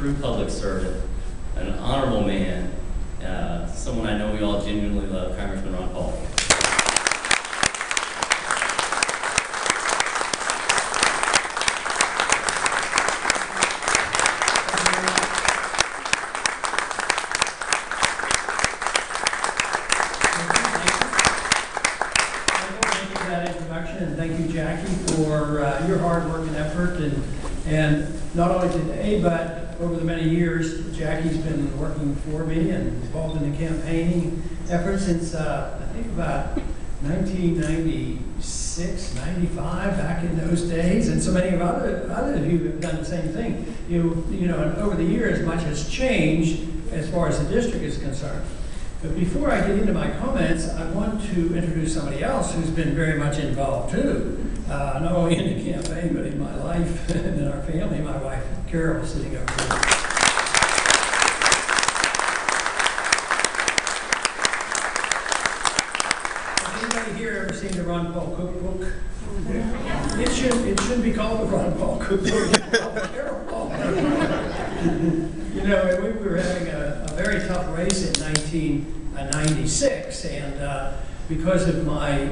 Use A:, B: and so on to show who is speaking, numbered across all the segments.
A: true public servant, an honorable man, someone I know we all genuinely love, Congressman Ron Paul.
B: And thank you, Jackie, for your hard work and effort. And not only today, but over the many years, Jackie's been working for me and involved in the campaigning effort since, I think, about 1996, 95, back in those days. And so many of other of you have done the same thing. You know, and over the years, much has changed as far as the district is concerned. But before I get into my comments, I want to introduce somebody else who's been very much involved too, not only in the campaign, but in my life and in our family. My wife, Carol, sitting over here. Has anybody here ever seen the Ron Paul cookbook? It shouldn't be called the Ron Paul cookbook. It should be called the Carol Paul. You know, we were having a very tough race in 1996, and because of my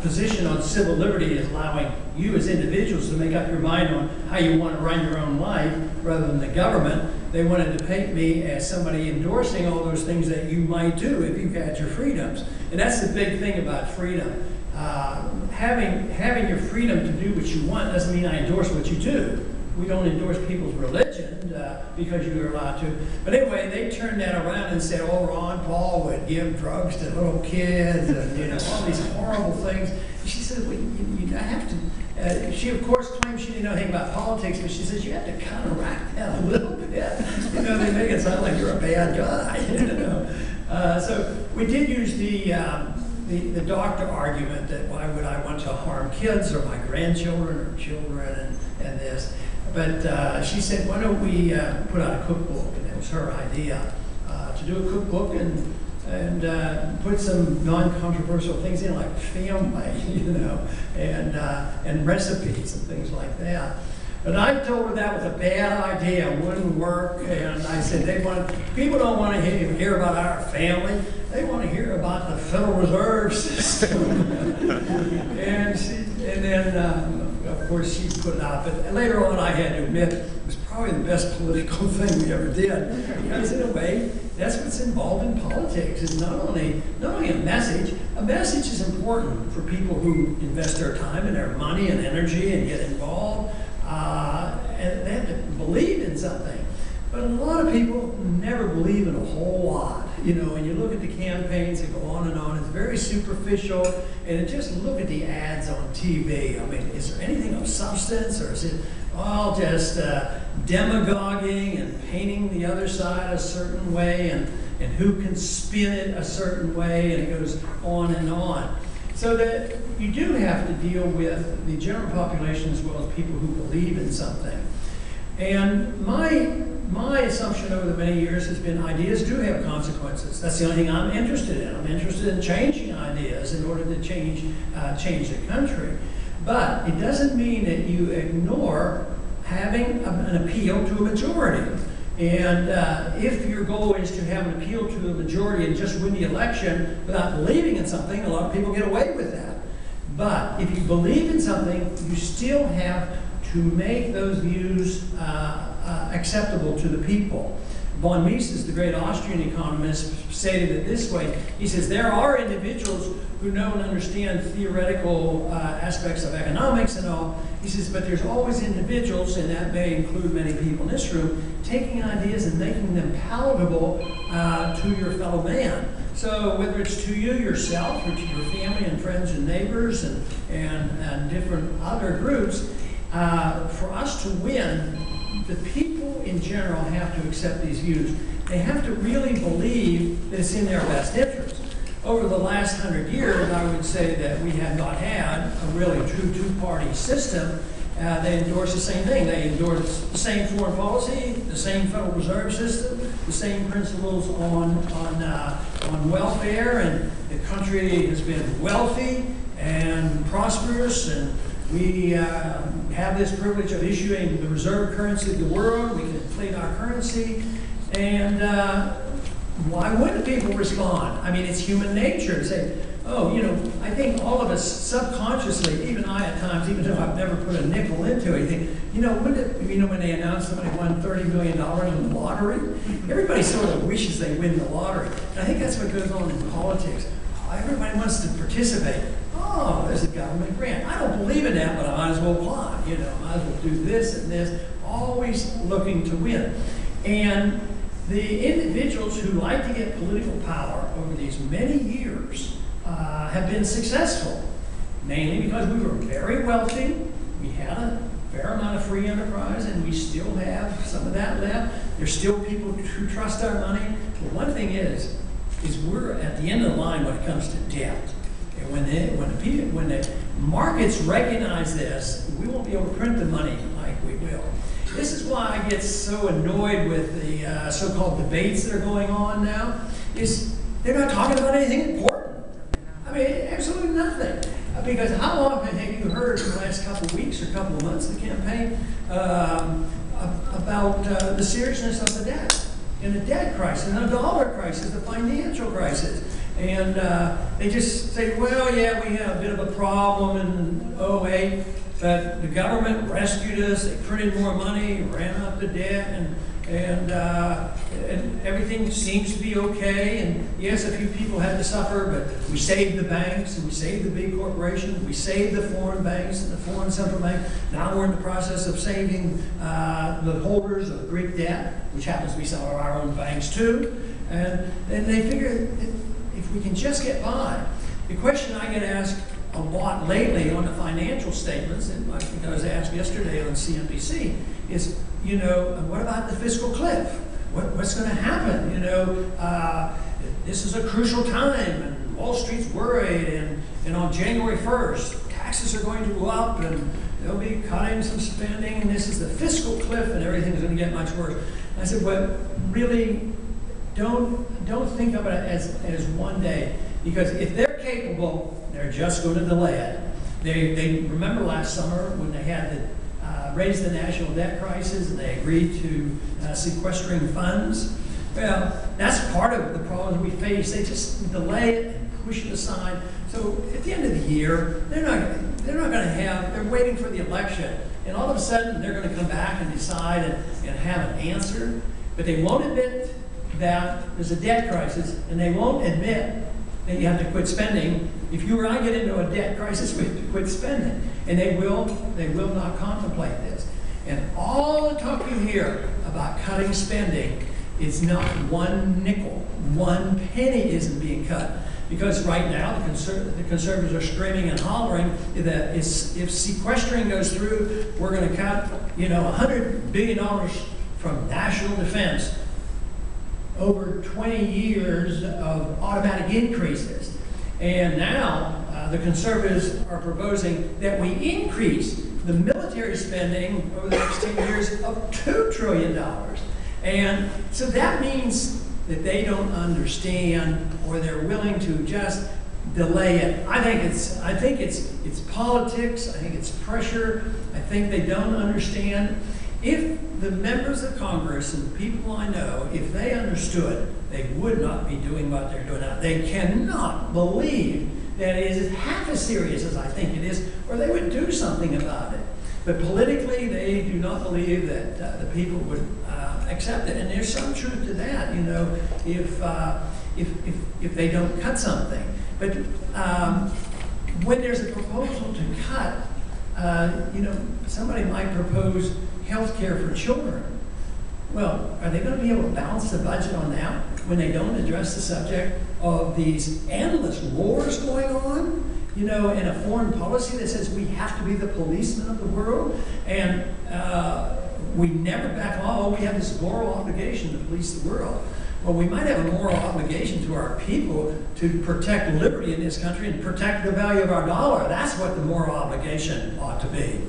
B: position on civil liberty is allowing you as individuals to make up your mind on how you want to run your own life rather than the government, they wanted to paint me as somebody endorsing all those things that you might do if you had your freedoms. And that's the big thing about freedom. Having your freedom to do what you want doesn't mean I endorse what you do. We don't endorse people's religion because you're allowed to. But anyway, they turned that around and said, oh, Ron Paul would give drugs to little kids and, you know, all these horrible things. And she said, well, you have to. She, of course, claimed she didn't know anything about politics, but she says you have to counteract that a little bit. You know, they make it sound like you're a bad guy. You know? So we did use the doctor argument that why would I want to harm kids or my grandchildren or children and this. But she said, why don't we put out a cookbook? And it was her idea to do a cookbook and put some non-controversial things in, like family, you know, and recipes and things like that. But I told her that was a bad idea, it wouldn't work. And I said, people don't want to hear about our family. They want to hear about the Federal Reserve System. and then, of course, she put it out. But later on, I had to admit, it was probably the best political thing we ever did. Because in a way, that's what's involved in politics. It's not only a message. A message is important for people who invest their time and their money and energy and get involved. And they have to believe in something. But a lot of people never believe in a whole lot. You know, when you look at the campaigns that go on, it's very superficial. And just look at the ads on TV. I mean, is there anything of substance, or is it all just demagoguing and painting the other side a certain way, and who can spin it a certain way, and it goes on and on. So that you do have to deal with the general population as well as people who believe in something. And my assumption over the many years has been ideas do have consequences. That's the only thing I'm interested in. I'm interested in changing ideas in order to change the country. But it doesn't mean that you ignore having an appeal to a majority. And if your goal is to have an appeal to a majority and just win the election without believing in something, a lot of people get away with that. But if you believe in something, you still have to make those views acceptable to the people. Von Mises, the great Austrian economist, stated it this way. He says, there are individuals who know and understand theoretical aspects of economics and all. He says, but there's always individuals, and that may include many people in this room, taking ideas and making them palatable to your fellow man. So whether it's to you yourself or to your family and friends and neighbors and different other groups, for us to win, the people in general have to accept these views. They have to really believe that it's in their best interest. Over the last 100 years, I would say that we have not had a really true two-party system. They endorse the same thing. They endorse the same foreign policy, the same Federal Reserve System, the same principles on welfare, and the country has been wealthy and prosperous and We have this privilege of issuing the reserve currency of the world. We can inflate our currency. And why wouldn't people respond? I mean, it's human nature to say, oh, you know, I think all of us subconsciously, even I at times, even though I've never put a nickel into anything, you know, when they announced somebody won $30 million in the lottery, everybody sort of wishes they win the lottery. And I think that's what goes on in politics. Everybody wants to participate. Oh, there's a government grant. I don't believe in that, but I might as well apply. You know, I might as well do this and this, always looking to win. And the individuals who like to get political power over these many years have been successful, mainly because we were very wealthy. We had a fair amount of free enterprise, and we still have some of that left. There's still people who trust our money. But one thing is we're at the end of the line when it comes to debt. And when the markets recognize this, we won't be able to print the money like we will. This is why I get so annoyed with the so-called debates that are going on now, is they're not talking about anything important. I mean, absolutely nothing. Because how often have you heard in the last couple of weeks or couple of months of the campaign about the seriousness of the debt, and the debt crisis, and the dollar crisis, the financial crisis? And they just say, well, yeah, we had a bit of a problem in '08, but the government rescued us, they printed more money, ran up the debt, and everything seems to be okay. And yes, a few people had to suffer, but we saved the banks, and we saved the big corporations, we saved the foreign banks and the foreign central bank. Now we're in the process of saving the holders of Greek debt, which happens to be some of our own banks too. And they figure if we can just get by. The question I get asked a lot lately on the financial statements, and I think I was asked yesterday on CNBC, is, you know, what about the fiscal cliff? What's going to happen? You know, this is a crucial time, and Wall Street's worried, and on January 1st, taxes are going to go up, and they'll be cutting some spending, and this is the fiscal cliff, and everything's going to get much worse. And I said, well, really, don't think of it as one day, because if they're capable, they're just going to delay it. They remember last summer when they had to raise the national debt crisis, and they agreed to sequestering funds. Well, that's part of the problems we face. They just delay it and push it aside. So at the end of the year, they're not going to have. They're waiting for the election, and all of a sudden they're going to come back and decide and have an answer. But they won't admit that there's a debt crisis, and they won't admit that you have to quit spending. If you or I get into a debt crisis, we have to quit spending. And they will not contemplate this. And all the talk you hear about cutting spending is not one nickel, one penny isn't being cut. Because right now, the conservatives are screaming and hollering that if sequestering goes through, we're going to cut, you know, $100 billion from national defense over 20 years of automatic increases. And now the conservatives are proposing that we increase the military spending over the next 10 years of $2 trillion. And so that means that they don't understand, or they're willing to just delay it. I think it's politics. I think it's pressure. I think they don't understand. If the members of Congress and the people I know, if they understood, they would not be doing what they're doing now. They cannot believe that it is half as serious as I think it is, or they would do something about it. But politically, they do not believe that the people would accept it. And there's some truth to that, you know, if they don't cut something. But when there's a proposal to cut, you know, somebody might propose health care for children. Well, are they going to be able to balance the budget on that when they don't address the subject of these endless wars going on? You know, in a foreign policy that says we have to be the policemen of the world, and we never back off. Oh, we have this moral obligation to police the world. Well, we might have a moral obligation to our people to protect liberty in this country and protect the value of our dollar. That's what the moral obligation ought to be.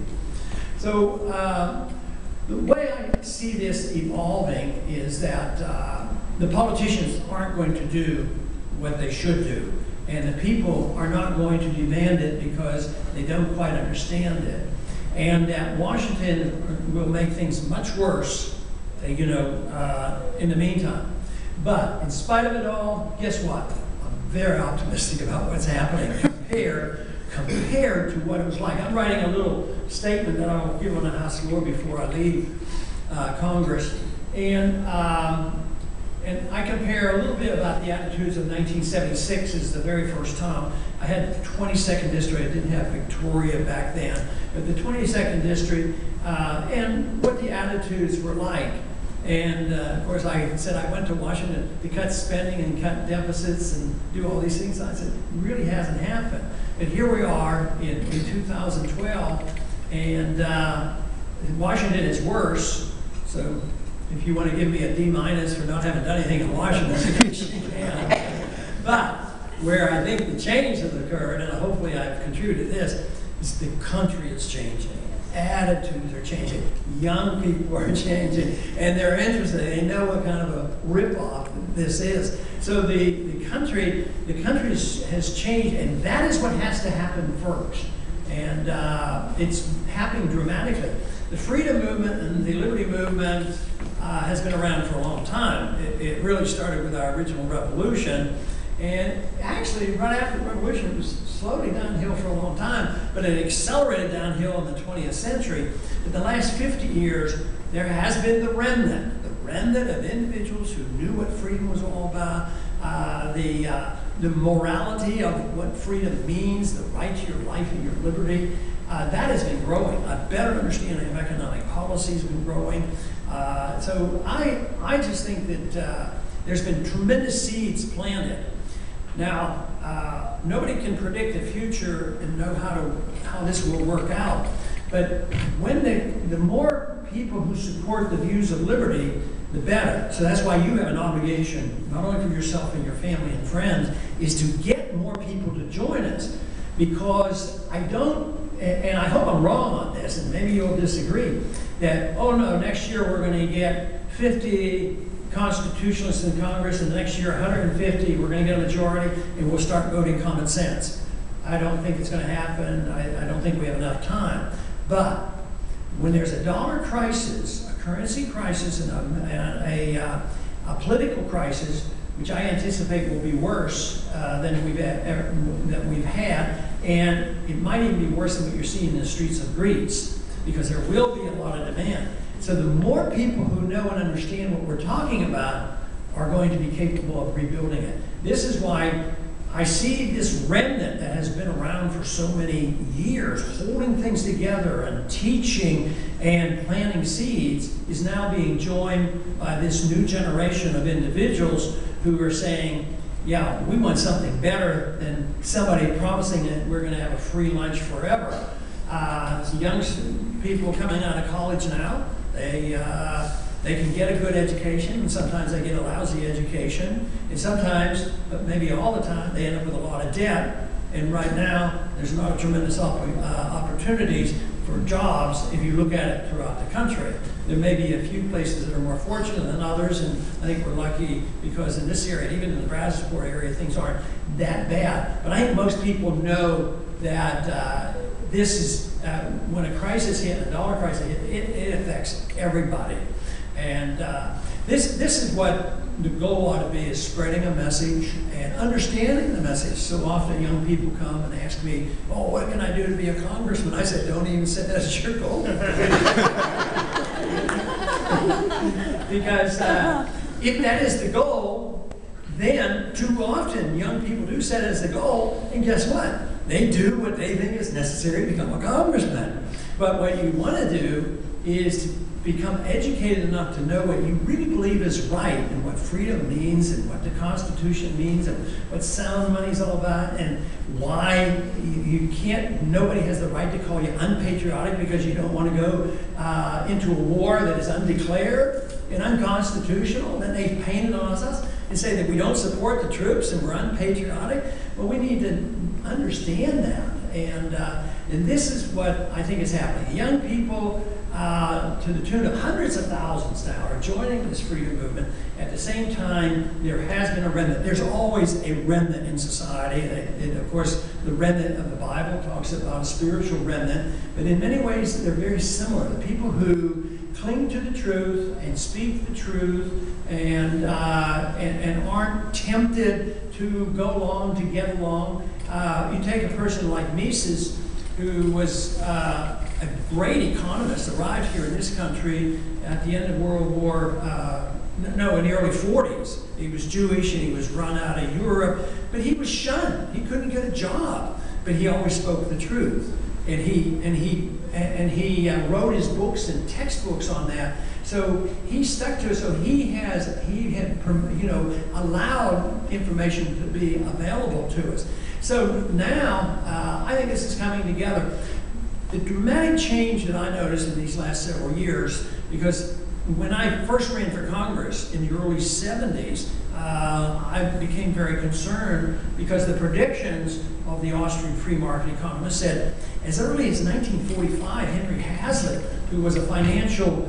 B: So the way I see this evolving is that the politicians aren't going to do what they should do. And the people are not going to demand it because they don't quite understand it. And that Washington will make things much worse, in the meantime. But in spite of it all, guess what? I'm very optimistic about what's happening compared to what it was like. I'm writing a little statement that I'll give on the House floor before I leave Congress. And I compare a little bit about the attitudes of 1976 as the very first time. I had the 22nd District. I didn't have Victoria back then. But the 22nd District and what the attitudes were like. And of course, I said I went to Washington to cut spending and cut deficits and do all these things. I said, it really hasn't happened. But here we are in 2012, and Washington is worse. So if you want to give me a D- for not having done anything in Washington, you can. But where I think the change has occurred, and hopefully I've contributed to this, is the country is changing. Attitudes are changing. Young people are changing, and they're interested. They know what kind of a ripoff this is. So the country has changed, and that is what has to happen first. And it's happening dramatically. The freedom movement and the liberty movement has been around for a long time. It really started with our original revolution. And actually, right after the revolution, it was slowly downhill for a long time, but it accelerated downhill in the 20th century. In the last 50 years, there has been the remnant of individuals who knew what freedom was all about, the morality of what freedom means, the right to your life and your liberty. That has been growing. A better understanding of economic policy has been growing. So I just think that there's been tremendous seeds planted. Now, nobody can predict the future and know how this will work out. But when the more people who support the views of liberty, the better. So that's why you have an obligation, not only for yourself and your family and friends, is to get more people to join us. Because I don't, and I hope I'm wrong on this, and maybe you'll disagree, that, oh no, next year we're going to get 50 constitutionalists in Congress, and the next year 150, we're going to get a majority, and we'll start voting common sense. I don't think it's going to happen. I don't think we have enough time. But when there's a dollar crisis, a currency crisis, and a political crisis, which I anticipate will be worse than we've had, and it might even be worse than what you're seeing in the streets of Greece, because there will be a lot of demand. So the more people who know and understand what we're talking about are going to be capable of rebuilding it. This is why I see this remnant that has been around for so many years, holding things together and teaching and planting seeds, is now being joined by this new generation of individuals who are saying, yeah, we want something better than somebody promising that we're going to have a free lunch forever. Young people coming out of college now, they can get a good education, and sometimes they get a lousy education, and sometimes, but maybe all the time, they end up with a lot of debt. And right now, there's not tremendous opportunities for jobs if you look at it throughout the country. There may be a few places that are more fortunate than others, and I think we're lucky because in this area, even in the Brazosport area, things aren't that bad. But I think most people know that this is, when a crisis hit, a dollar crisis hit, it affects everybody. And this is what the goal ought to be, is spreading a message and understanding the message. So often young people come and ask me, oh, what can I do to be a congressman? I said, don't even set that as your goal. Because if that is the goal, then too often young people do set it as the goal, and guess what? They do what they think is necessary to become a congressman. But what you want to do is to become educated enough to know what you really believe is right, and what freedom means, and what the Constitution means, and what sound money is all about, and why you can't, nobody has the right to call you unpatriotic because you don't want to go into a war that is undeclared and unconstitutional. Then they paint it on us and say that we don't support the troops and we're unpatriotic. Well, we need to understand that. And this is what I think is happening. Young people to the tune of hundreds of thousands now are joining this freedom movement. At the same time, there has been a remnant. There's always a remnant in society. And of course, the remnant of the Bible talks about a spiritual remnant, but in many ways, they're very similar. The people who cling to the truth and speak the truth and aren't tempted to go along, to get along. You take a person like Mises, who was a great economist, arrived here in this country at the end of World War, in the early 40s. He was Jewish and he was run out of Europe, but he was shunned. He couldn't get a job, but he always spoke the truth. And he wrote his books and textbooks on that. So he stuck to it. So he had allowed information to be available to us. So now I think this is coming together. The dramatic change that I noticed in these last several years, because when I first ran for Congress in the early 70s, I became very concerned because the predictions of the Austrian free market economists said, as early as 1945, Henry Hazlitt, who was a financial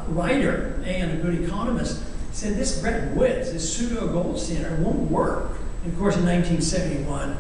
B: writer and a good economist, said this Bretton Woods, this pseudo gold standard, won't work. And of course, in 1971,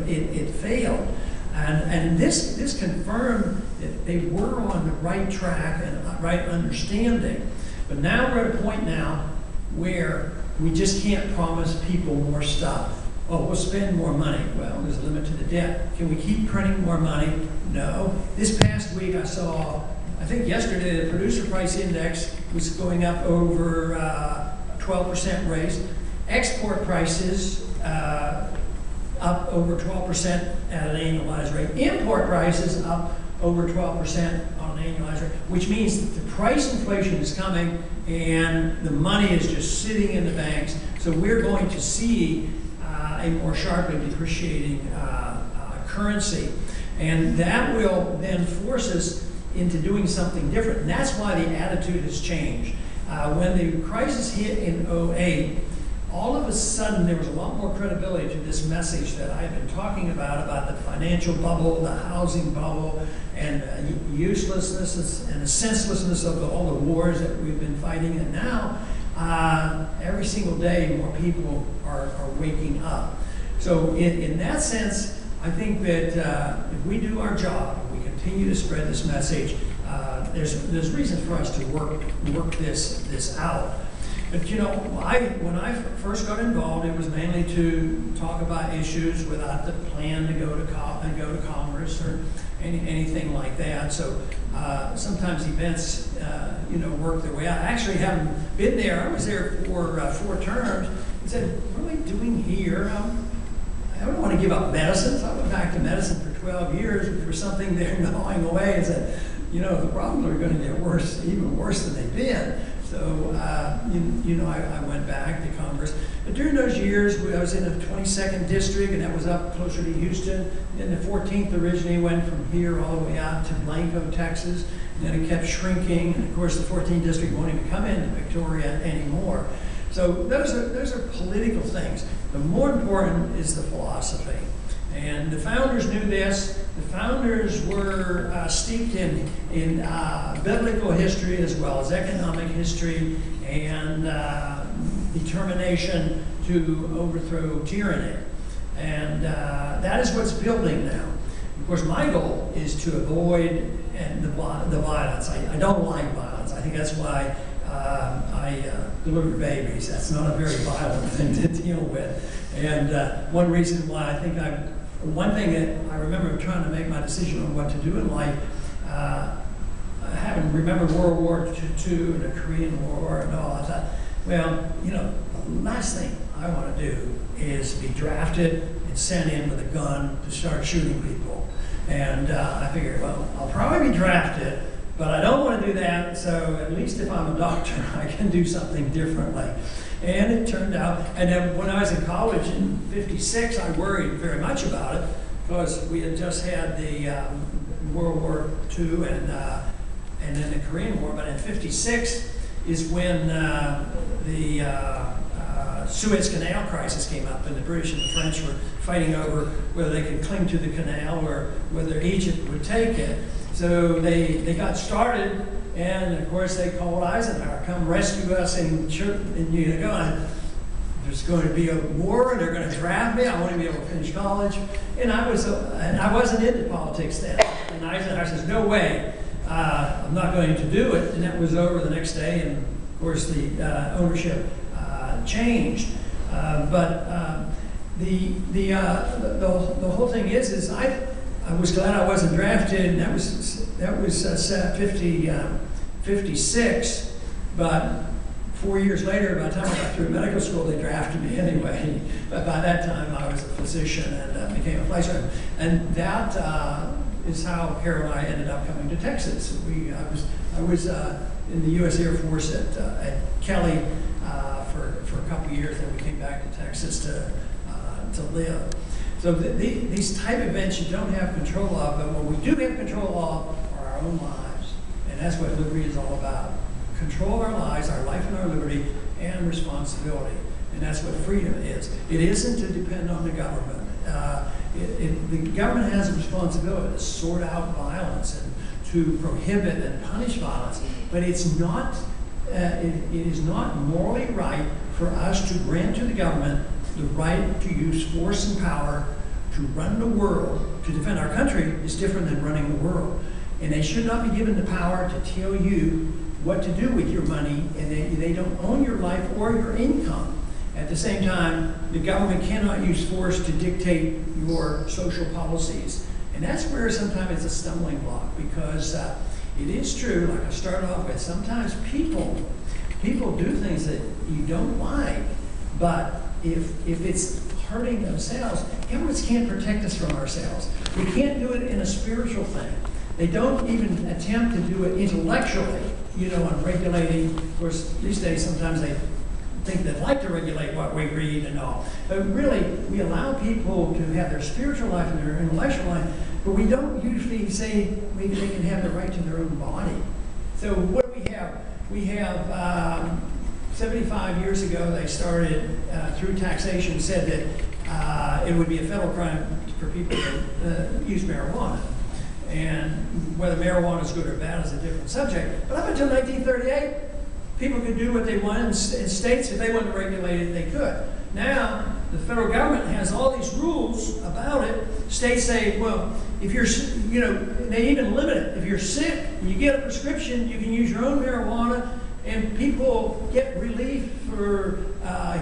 B: it failed. And this confirmed that they were on the right track and right understanding. But now we're at a point now where we just can't promise people more stuff. Oh, we'll spend more money. Well, there's a limit to the debt. Can we keep printing more money? No. This past week I saw, I think yesterday, the producer price index was going up over 12% raise. Export prices up over 12% at an annualized rate. Import prices up over 12% on an annualized rate, which means that the price inflation is coming and the money is just sitting in the banks. So we're going to see a more sharply depreciating currency. And that will then force us into doing something different. And that's why the attitude has changed. When the crisis hit in 2008, all of a sudden there was a lot more credibility to this message that I've been talking about the financial bubble, the housing bubble, and uselessness and the senselessness of all the wars that we've been fighting. And now, every single day, more people are waking up. So in that sense, I think that if we do our job, we continue to spread this message, there's reasons for us to work this out. But when I first got involved, it was mainly to talk about issues without the plan to go to Congress or anything like that. So sometimes events, work their way out. I actually haven't been there. I was there for 4 terms. I said, what am I doing here? I don't want to give up medicine. So I went back to medicine for 12 years. There was something there gnawing away and said, the problems are going to get worse, even worse than they've been. So, I went back to Congress. But during those years, I was in the 22nd district, and that was up closer to Houston. And the 14th originally went from here all the way out to Blanco, Texas. And then it kept shrinking. And of course, the 14th district won't even come into Victoria anymore. So those are political things. The more important is the philosophy. And the founders knew this. The founders were steeped in biblical history as well as economic history and determination to overthrow tyranny. And that is what's building now. Of course, my goal is to avoid the violence. I don't like violence. I think that's why I deliver babies. That's not a very violent thing to deal with. And one reason why I think one thing that I remember trying to make my decision on what to do in life, having remembered World War II and the Korean War and all, I thought, well, the last thing I want to do is be drafted and sent in with a gun to start shooting people. And I figured, well, I'll probably be drafted, but I don't want to do that, so at least if I'm a doctor, I can do something differently. And it turned out, and then when I was in college in '56, I worried very much about it because we had just had the World War II and then the Korean War. But in '56 is when the Suez Canal crisis came up, and the British and the French were fighting over whether they could cling to the canal or whether Egypt would take it. So they got started, and of course they called Eisenhower, come rescue us, and you know, there's going to be a war, and they're going to draft me. I want to be able to finish college, and I wasn't into politics then. And Eisenhower says, "No way, I'm not going to do it." And that was over the next day, and of course the ownership changed. But the whole thing is I was glad I wasn't drafted. And that was 56, but 4 years later, by the time I got through medical school, they drafted me anyway. But by that time, I was a physician and became a flight surgeon. And that is how Carol and I ended up coming to Texas. I was in the U.S. Air Force at Kelly for a couple of years, then we came back to Texas to live. So these type of events you don't have control of, but what we do have control of are our own lives. And that's what liberty is all about. Control of our lives, our life and our liberty, and responsibility. And that's what freedom is. It isn't to depend on the government. The government has a responsibility to sort out violence and to prohibit and punish violence, but it's not. It is not morally right for us to grant to the government the right to use force and power to run the world. To defend our country is different than running the world. And they should not be given the power to tell you what to do with your money, and they don't own your life or your income. At the same time, the government cannot use force to dictate your social policies. And that's where sometimes it's a stumbling block, because it is true, like I started off with, sometimes people do things that you don't like, but if it's hurting themselves, governments can't protect us from ourselves. We can't do it in a spiritual thing. They don't even attempt to do it intellectually, on regulating. Of course, these days sometimes they think they'd like to regulate what we read and all. But really, we allow people to have their spiritual life and their intellectual life, but we don't usually say they can have the right to their own body. So what do we have? We have 75 years ago, they started, through taxation, said that it would be a federal crime for people to use marijuana. And whether marijuana is good or bad is a different subject. But up until 1938, people could do what they wanted in states. If they wanted to regulate it, they could. Now, the federal government has all these rules about it. States say, well, if you're, they even limit it. If you're sick, you get a prescription, you can use your own marijuana, and people get relief for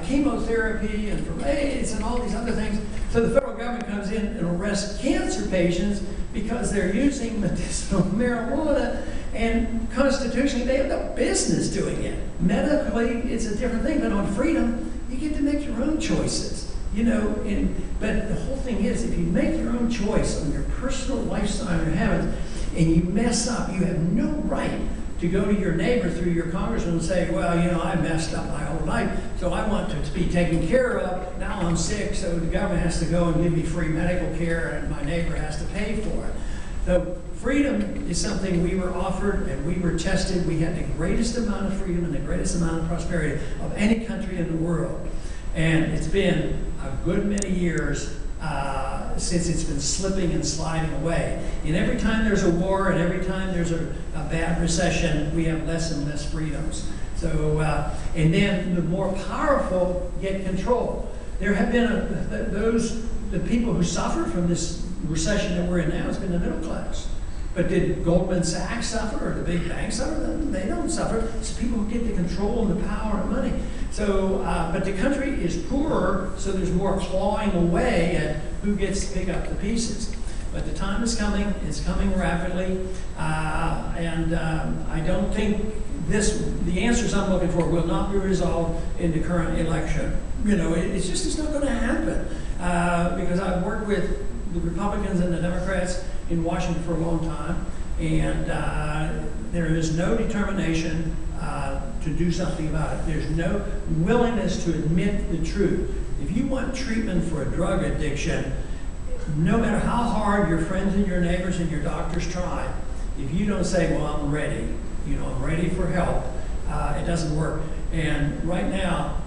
B: chemotherapy and for AIDS and all these other things. So the federal government comes in and arrests cancer patients because they're using medicinal marijuana, and constitutionally they have no business doing it. Medically, it's a different thing, but on freedom, you get to make your own choices, but the whole thing is, if you make your own choice on your personal lifestyle and your habits, and you mess up, you have no right to go to your neighbor through your congressman and say, well, I messed up my whole life, so I want to be taken care of. Now I'm sick, so the government has to go and give me free medical care, and my neighbor has to pay for it. So freedom is something we were offered, and we were tested. We had the greatest amount of freedom and the greatest amount of prosperity of any country in the world. And it's been a good many years since it's been slipping and sliding away. And every time there's a war and every time there's a bad recession, we have less and less freedoms. So, and then the more powerful get control. There have been the people who suffered from this recession that we're in now has been the middle class. But did Goldman Sachs suffer or the big banks suffer? They don't suffer. It's people who get the control and the power and money. So, but the country is poorer, so there's more clawing away at who gets to pick up the pieces. But the time is coming. It's coming rapidly. And I don't think the answers I'm looking for will not be resolved in the current election. It's not going to happen. Because I've worked with the Republicans and the Democrats in Washington for a long time, and there is no determination to do something about it. There's no willingness to admit the truth. If you want treatment for a drug addiction, no matter how hard your friends and your neighbors and your doctors try, if you don't say, well, I'm ready, I'm ready for help, it doesn't work. And right now,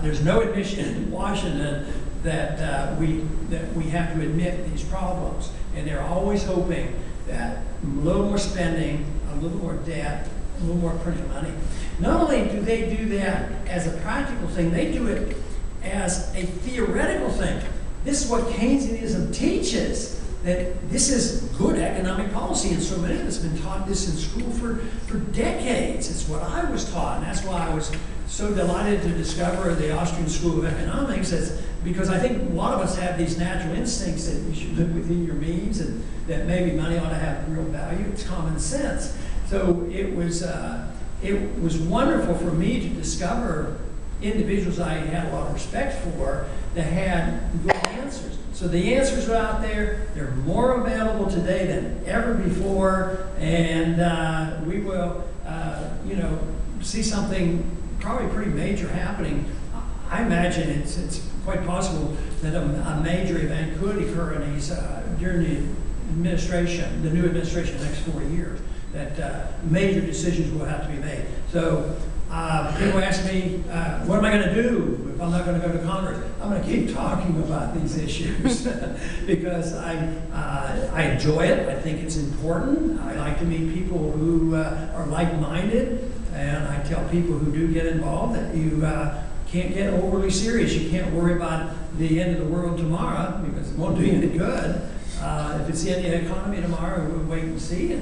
B: there's no admission in Washington that we have to admit these problems. And they're always hoping that a little more spending, a little more debt, a little more printing money. Not only do they do that as a practical thing, they do it as a theoretical thing. This is what Keynesianism teaches, that this is good economic policy, and so many of us have been taught this in school for decades. It's what I was taught, and that's why I was so delighted to discover the Austrian School of Economics, because I think a lot of us have these natural instincts that you should live within your means and that maybe money ought to have real value. It's common sense. So it was wonderful for me to discover individuals I had a lot of respect for that had good answers. So the answers are out there. They're more available today than ever before, and we will, see something probably pretty major happening. I imagine it's quite possible that a major event could occur in these during the administration, the new administration, the next 4 years. That major decisions will have to be made. So people ask me, what am I going to do if I'm not going to go to Congress? I'm going to keep talking about these issues because I enjoy it. I think it's important. I like to meet people who are like-minded, and I tell people who do get involved that you can't get overly serious. You can't worry about the end of the world tomorrow because it won't do you any good. If it's the end of the economy tomorrow, we'll wait and see.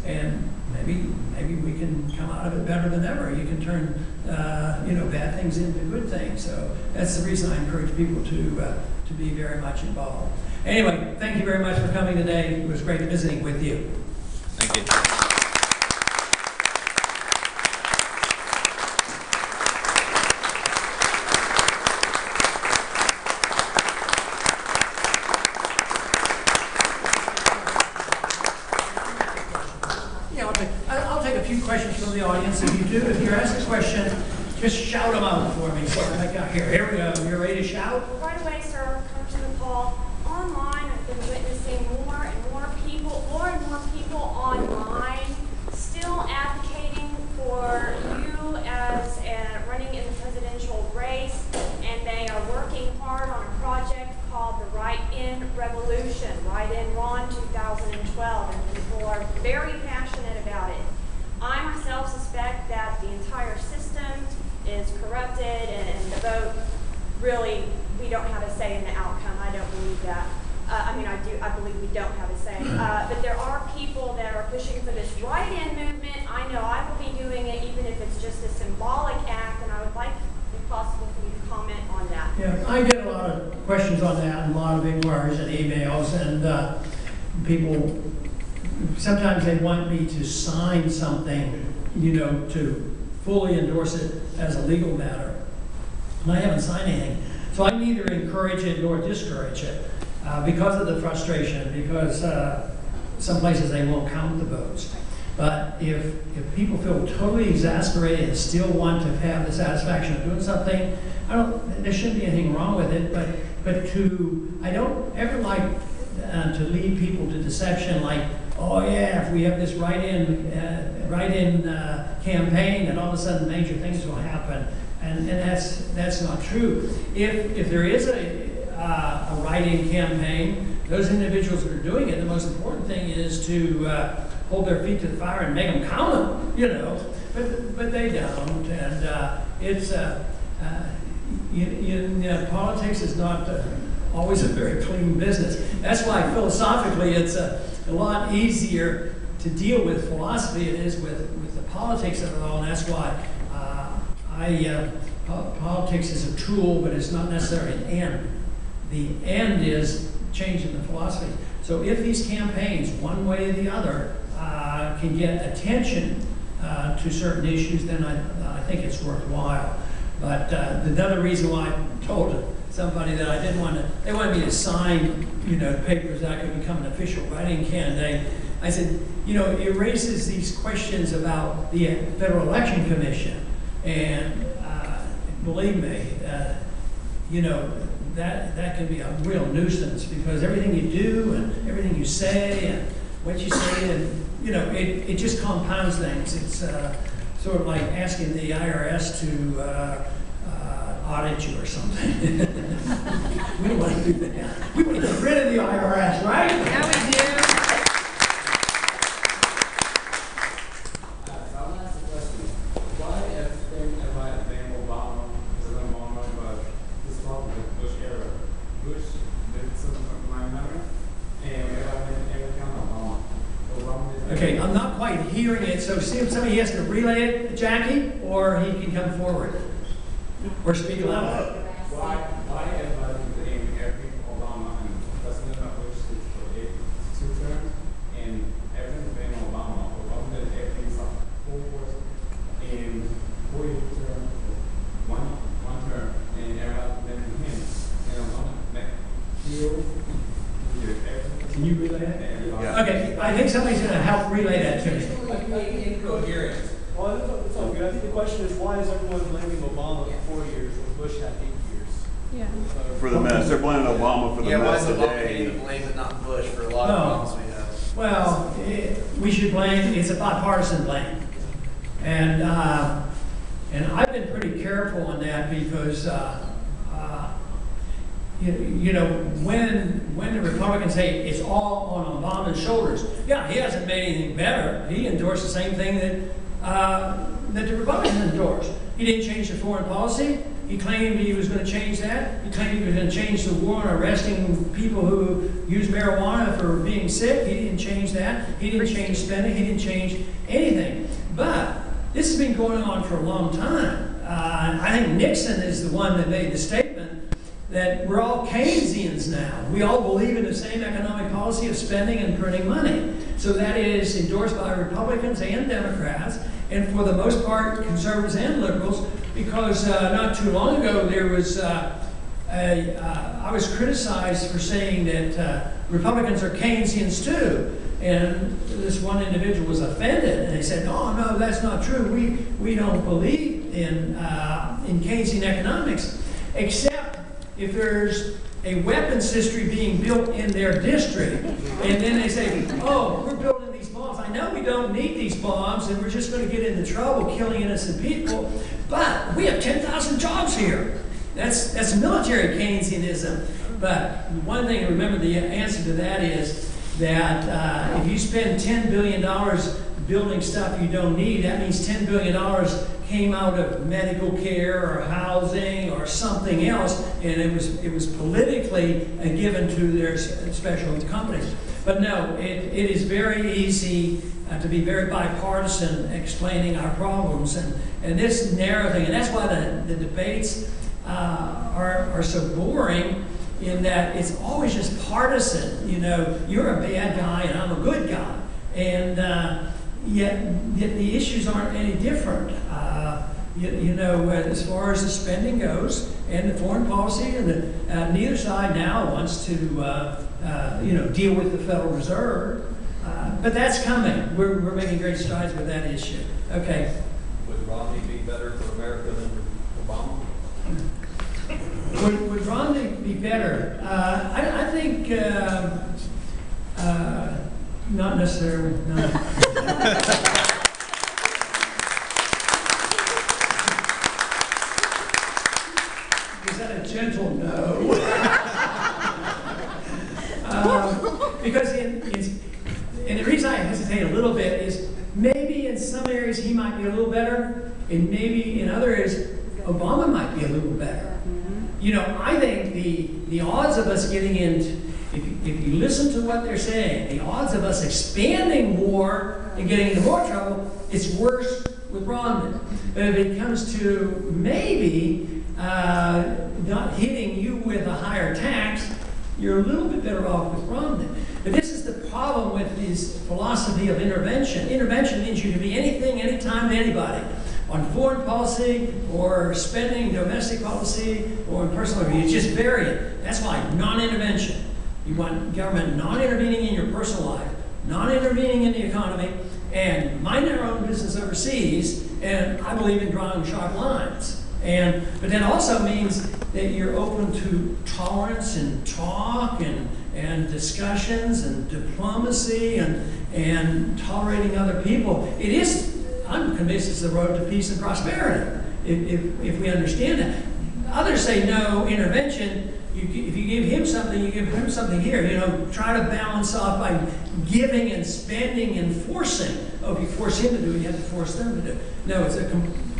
B: And maybe we can come out of it better than ever. You can turn bad things into good things. So that's the reason I encourage people to be very much involved. Anyway, thank you very much for coming today. It was great visiting with you.
A: Thank you.
B: I'll take a few questions from the audience. If you're asked a question, just shout them out for me. So here we go. You're ready to shout?
C: Right away, sir. Congressman Paul. Online, I've been witnessing more and more people online still advocating for you as running in the presidential race, and they are working hard on a project called the Write-In Revolution, Write-In Ron 2012, and people are very passionate about it. I myself suspect that the entire system is corrupted and the vote, really, we don't have a say in the outcome. I don't believe that. I believe we don't have a say. But there are people that are pushing for this write-in movement. I know I will be doing it even if it's just a symbolic act, and I would like, if possible, for you to comment on that.
B: Yeah, I get a lot of questions on that and a lot of inquiries and emails, and people, sometimes they want me to sign something, to fully endorse it as a legal matter. And I haven't signed anything. So I neither encourage it nor discourage it because of the frustration, because some places they won't count the votes. But if people feel totally exasperated and still want to have the satisfaction of doing something, there shouldn't be anything wrong with it, but I don't ever like to lead people to deception like, oh yeah, if we have this write-in campaign, then all of a sudden major things will happen, and that's not true. If there is a write-in campaign, those individuals that are doing it, the most important thing is to hold their feet to the fire and make them count them, but they don't, and politics is not always a very clean business. That's why philosophically it's a lot easier to deal with philosophy it is with the politics of it all, and that's why politics is a tool, but it's not necessarily an end. The end is changing the philosophy. So if these campaigns, one way or the other, can get attention to certain issues, then I think it's worthwhile. But the other reason why I told somebody that I didn't want to, they wanted me to sign, papers that I could become an official writing candidate. I said, it raises these questions about the Federal Election Commission, and believe me, that can be a real nuisance because everything you do and everything you say and what you say, and it just compounds things. It's sort of like asking the IRS to audit you or something. We don't want to do that. We want to get rid of the IRS, right?
D: Yeah, we do.
B: hearing it, so see if somebody has to relay it, Jackie, or he can come forward. Or speak loud.
D: Why everybody blame every Obama and President Bush for two terms, and everything's blaming Obama. Obama did everything from full force in 4 term, one term, and everybody blaming him. And Obama healed, he did everything.
B: Can you relay that?
D: Yeah.
B: Okay, I think somebody's going to help relay that to me.
D: Incoherent.
E: Well, it's all good. I think the question is, why is everyone blaming Obama for 4 years when Bush had 8 years?
F: Yeah.
G: For the mess, they're blaming Obama for the mess
H: Obama
G: today.
H: to blame it, not Bush, for a lot of problems we have?
B: Well, we should blame, it's a bipartisan blame. And I've been pretty careful on that because, you know, when the Republicans say it's all on Obama's shoulders, yeah, he hasn't made anything better. He endorsed the same thing that the Republicans endorsed. He didn't change the foreign policy. He claimed he was going to change that. He claimed he was going to change the war on arresting people who use marijuana for being sick. He didn't change that. He didn't change spending. He didn't change anything. But this has been going on for a long time. I think Nixon is the one that made the statement that we're all Keynesians now. We all believe in the same economic policy of spending and printing money. So that is endorsed by Republicans and Democrats, and for the most part, conservatives and liberals, because not too long ago there was, I was criticized for saying that Republicans are Keynesians too. And this one individual was offended, and they said, "Oh no, that's not true. We don't believe in Keynesian economics, except if there's a weapons industry being built in their district." And then they say, "Oh, we're building these bombs. I know we don't need these bombs, and we're just going to get into trouble killing innocent people, but we have 10,000 jobs here." That's military Keynesianism. But one thing to remember, the answer to that is that if you spend $10 billion building stuff you don't need, that means $10 billion came out of medical care or housing or something else, and it was politically given to their special companies. But no, it is very easy to be very bipartisan explaining our problems, and this narrative, and that's why the debates are so boring, in that it's always just partisan. You know, you're a bad guy and I'm a good guy, and yet the issues aren't any different. You know, as far as the spending goes and the foreign policy, and neither side now wants to you know, deal with the Federal Reserve, but that's coming. We're making great strides with that issue. Okay.
E: Would Romney be better for America than Obama?
B: Would Romney be better? I think not necessarily. No. Is that a gentle no? Because and the reason I hesitate a little bit is maybe in some areas he might be a little better, and maybe in other areas Obama might be a little better. You know, I think the odds of us getting into, if you listen to what they're saying, the odds of us expanding more and getting into more trouble, it's worse with Romney. But if it comes to maybe not hitting you with a higher tax, you're a little bit better off with Romney. But this is the problem with his philosophy of intervention. Intervention means you can be anything, anytime, to anybody. On foreign policy, or spending, domestic policy, or in personal review. It's just variant. That's why non-intervention. You want government non-intervening in your personal life, non-intervening in the economy, and mind their own business overseas, and I believe in drawing sharp lines. But that also means that you're open to tolerance and talk and discussions and diplomacy and tolerating other people. It is, I'm convinced, it's the road to peace and prosperity, if we understand that. Others say no intervention. If you give him something, you give him something here. You know, try to balance off by giving and spending and forcing. Oh, if you force him to do it, you have to force them to do it. No,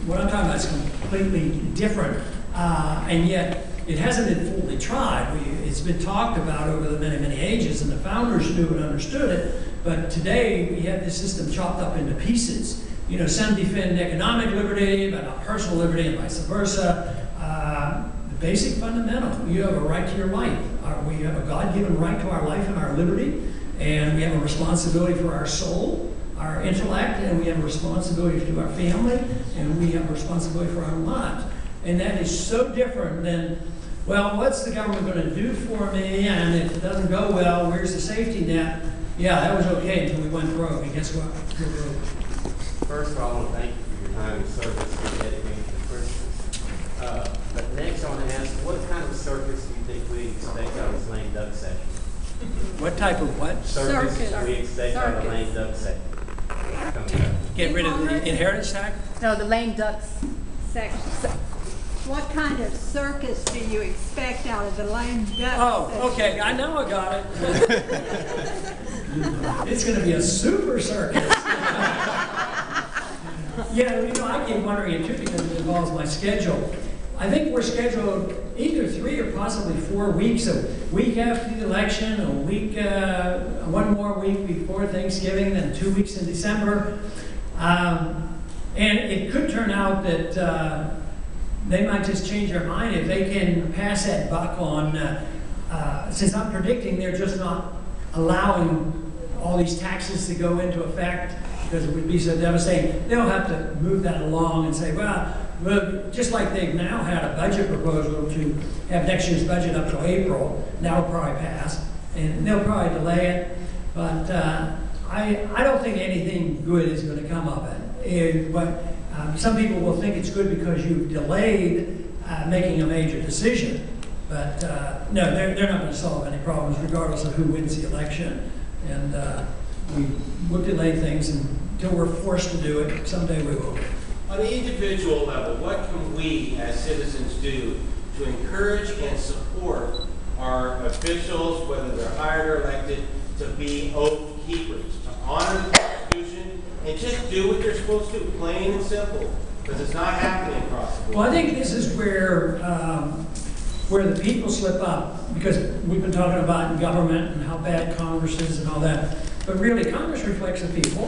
B: what I'm talking about is completely different. And yet, it hasn't been fully tried. It's been talked about over the many, many ages, and the founders knew and understood it. But today, we have this system chopped up into pieces. You know, some defend economic liberty, but not personal liberty, and vice versa. The basic fundamental, you have a right to your life. We have a God-given right to our life and our liberty, and we have a responsibility for our soul, our intellect, and we have a responsibility to our family, and we have a responsibility for our lives. And that is so different than, well, what's the government going to do for me? And if it doesn't go well, where's the safety net? Yeah, that was okay until we went broke. And guess what? We're broke.
F: First of all, I want to thank you for your time and service and dedication to Christmas. But next, I want to ask, what kind of circus do you think we expect out of this lame duck session?
B: What type of what?
F: Circus we expect out of the lame duck session.
B: Get rid of the inheritance tax?
I: No, the lame ducks section. What kind of circus do you expect out of the lame ducks?
B: Oh, okay. I know I got it. It's going to be a super circus. Yeah, you know, I keep wondering it too because it involves my schedule. I think we're scheduled either 3 or possibly 4 weeks, a week after the election, a week, one more week before Thanksgiving, then 2 weeks in December. And it could turn out that they might just change their mind if they can pass that buck on, since I'm predicting they're just not allowing all these taxes to go into effect because it would be so devastating. They'll have to move that along and say, well, just like they've now had a budget proposal to have next year's budget up till April, that'll probably pass, and they'll probably delay it. But I don't think anything good is going to come of it. But some people will think it's good because you've delayed making a major decision. But no, they're not going to solve any problems regardless of who wins the election. And we'll delay things until we're forced to do it. Someday we will.
J: On the individual level, what can we as citizens do to encourage and support our officials, whether they're hired or elected, to be oath keepers, to honor the Constitution, and just do what they're supposed to do, plain and simple, because it's not happening across the board.
B: Well, I think this is where the people slip up, because we've been talking about government and how bad Congress is and all that, but really Congress reflects the people.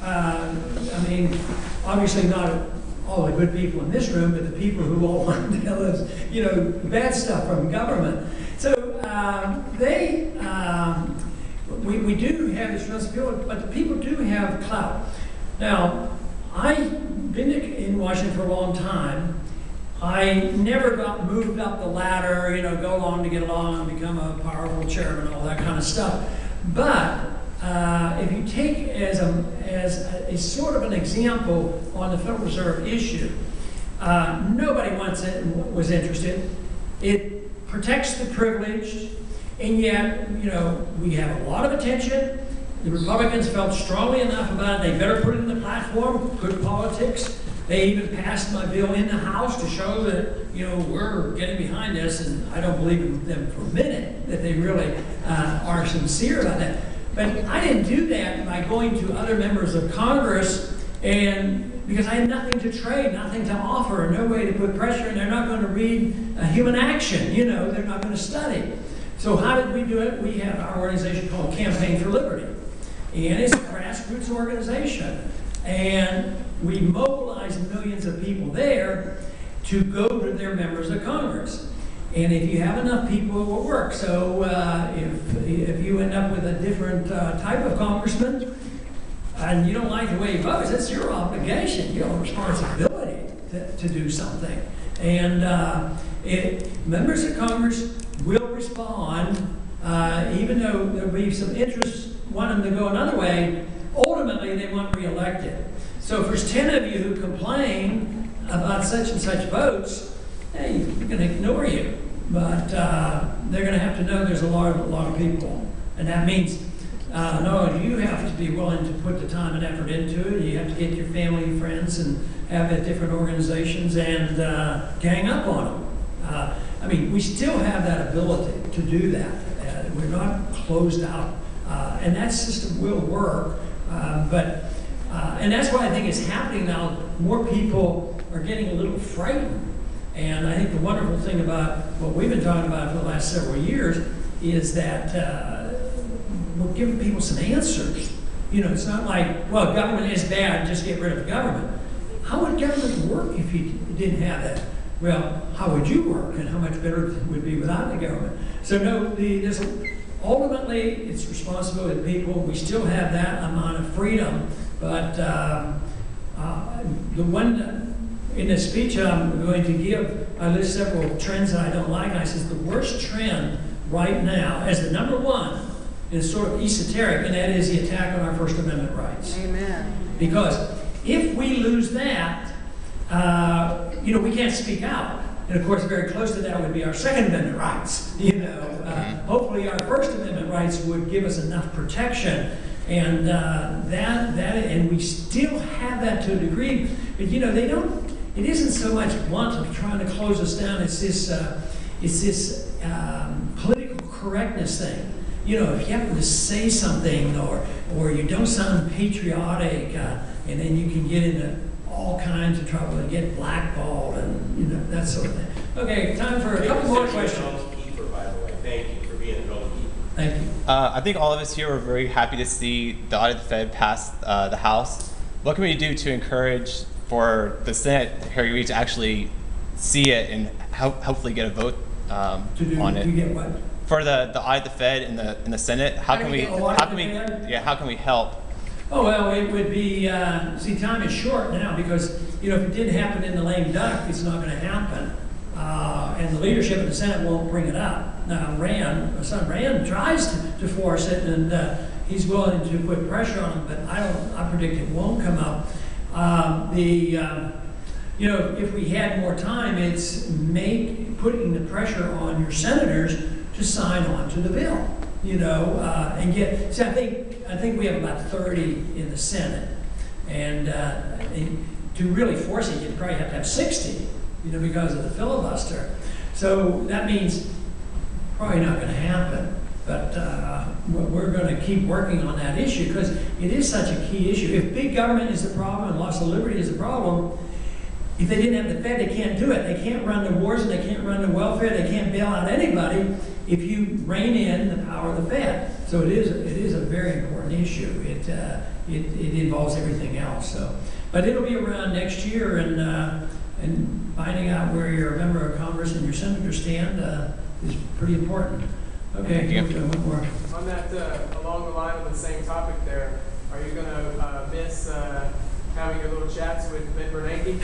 B: I mean, obviously not all the good people in this room, but the people who all want to tell us, you know, bad stuff from government. So we do have this responsibility, but the people do have clout. Now, I've been in Washington for a long time. I never got moved up the ladder, you know, go along to get along and become a powerful chairman, all that kind of stuff. But if you take as a sort of an example on the Federal Reserve issue, nobody was interested. It protects the privileged, and yet, you know, we have a lot of attention. The Republicans felt strongly enough about it. They better put it in the platform. Good politics. They even passed my bill in the House to show that, you know, we're getting behind this, and I don't believe in them for a minute that they really are sincere about that. But I didn't do that by going to other members of Congress, and because I had nothing to trade, nothing to offer, no way to put pressure, and they're not going to read Human Action, you know, they're not going to study. So how did we do it? We have our organization called Campaign for Liberty, and it's a grassroots organization, and we mobilize millions of people there to go to their members of Congress. And if you have enough people, it will work. So if you end up with a different type of congressman, and you don't like the way he votes, that's your obligation, your responsibility to do something. And members of Congress will respond, even though there'll be some interest wanting to go another way. Ultimately, they want reelected. So if there's 10 of you who complain about such and such votes, hey, they're going to ignore you. But they're going to have to know there's a lot of people. And that means no, you have to be willing to put the time and effort into it. You have to get your family and friends and have at different organizations and gang up on them. I mean, we still have that ability to do that. We're not closed out. And that system will work. And that's why I think it's happening now. More people are getting a little frightened. And I think the wonderful thing about what we've been talking about for the last several years is that we're giving people some answers. You know, it's not like, well, government is bad, just get rid of the government. How would government work if you didn't have that? Well, how would you work, and how much better it would be without the government? So no, ultimately, it's responsibility of the people. We still have that amount of freedom, but the one in the speech I'm going to give, I list several trends that I don't like. And I says the worst trend right now, as the number one, is sort of esoteric, and that is the attack on our First Amendment rights.
I: Amen.
B: Because if we lose that, you know, we can't speak out. And of course, very close to that would be our Second Amendment rights. You know, hopefully our First Amendment rights would give us enough protection, and and we still have that to a degree. But you know, they don't. It isn't so much want of trying to close us down. It's this political correctness thing. You know, if you happen to say something or you don't sound patriotic, and then you can get into all kinds of trouble and get blackballed and, you know, that sort of thing. Okay, time for a couple more questions.
J: Keeper, by the way. Thank you for being an old keeper.
B: Thank you.
K: I think all of us here are very happy to see the audit of the Fed pass the House. What can we do to encourage for the Senate here to actually see it and hopefully get a vote on it?
B: To get what?
K: For the audit of the Fed in the Senate, how can we help?
B: Oh, well, it would be, see, time is short now because, you know, if it didn't happen in the lame duck, it's not going to happen. And the leadership of the Senate won't bring it up. Now, my son Rand tries to force it, and he's willing to put pressure on him, but I predict it won't come up. You know, if we had more time, it's putting the pressure on your senators to sign on to the bill, you know, and get, see, I think we have about 30 in the Senate, and to really force it, you'd probably have to have 60, you know, because of the filibuster. So that means probably not going to happen, but we're going to keep working on that issue because it is such a key issue. If big government is the problem and loss of liberty is the problem, if they didn't have the Fed, they can't do it. They can't run the wars and they can't run the welfare. They can't bail out anybody if you rein in the power of the Fed. So it is a very important issue. It involves everything else. So, but it'll be around next year, and finding out where your member of Congress and your senator stand is pretty important. Okay, one more.
L: On that, along the line of the same topic there, are you going to miss having your little chats with Ben Bernanke?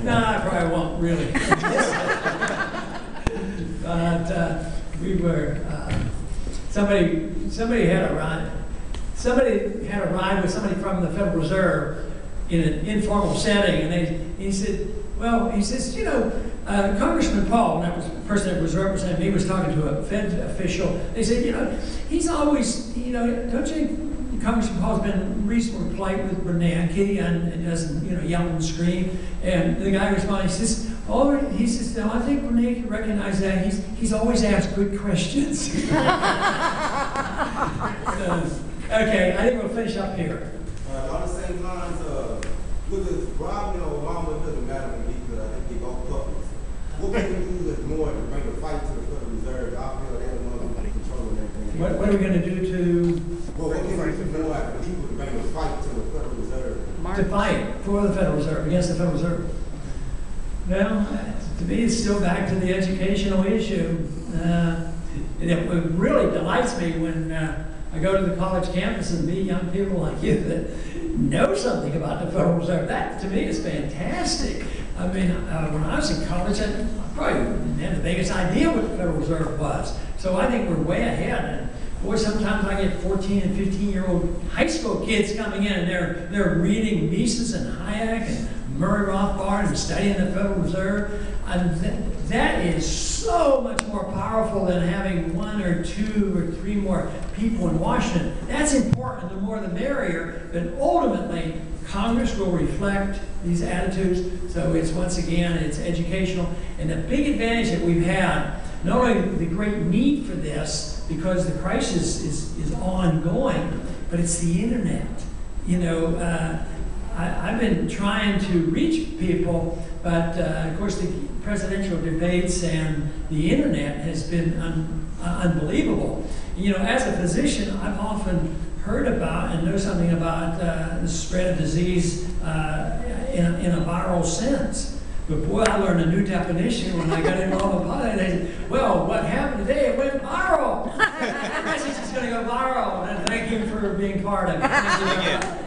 B: No, I probably won't really. But we were somebody had a ride. Somebody had a ride with somebody from the Federal Reserve in an informal setting, and he said, you know, Congressman Paul, and that was the person that was representing me, was talking to a Fed official. They said, you know, he's always, you know, don't you think Congressman Paul's been reasonably polite with Bernanke and doesn't, you know, yell and scream? And the guy responded, he says, no, I think Bernanke recognized that. He's always asked good questions. Okay, I think we'll finish up here.
M: On the same lines, with the Romney or Obama, it doesn't matter to me because I think they both puppets. What we can do is more to bring the fight to the Federal Reserve. I feel they're the ones controlling everything.
B: What are we going to do to?
M: Well, what can we do more as people to bring the fight to the Federal Reserve?
B: To fight for the Federal Reserve, against the Federal Reserve. Well, to me, it's still back to the educational issue. And it really delights me when I go to the college campus and meet young people like you that know something about the Federal Reserve. That, to me, is fantastic. I mean, when I was in college, I probably didn't have the biggest idea what the Federal Reserve was. So I think we're way ahead. And boy, sometimes I get 14 and 15-year-old high school kids coming in and they're reading Mises and Hayek and Murray Rothbard and studying the Federal Reserve. And that is so much more powerful than having 1 or 2 or 3 more people in Washington. That's important. The more the merrier. But ultimately, Congress will reflect these attitudes. So it's, once again, it's educational. And the big advantage that we've had, not only the great need for this, because the crisis is ongoing, but it's the internet. You know, I've been trying to reach people, but of course the presidential debates and the internet has been unbelievable. You know, as a physician, I've often heard about and know something about the spread of disease in a viral sense. But boy, I learned a new definition when I got involved with politics. They said, well, what happened today? It went viral. This message is going to go viral. And thank you for being part of it. Thank you very much.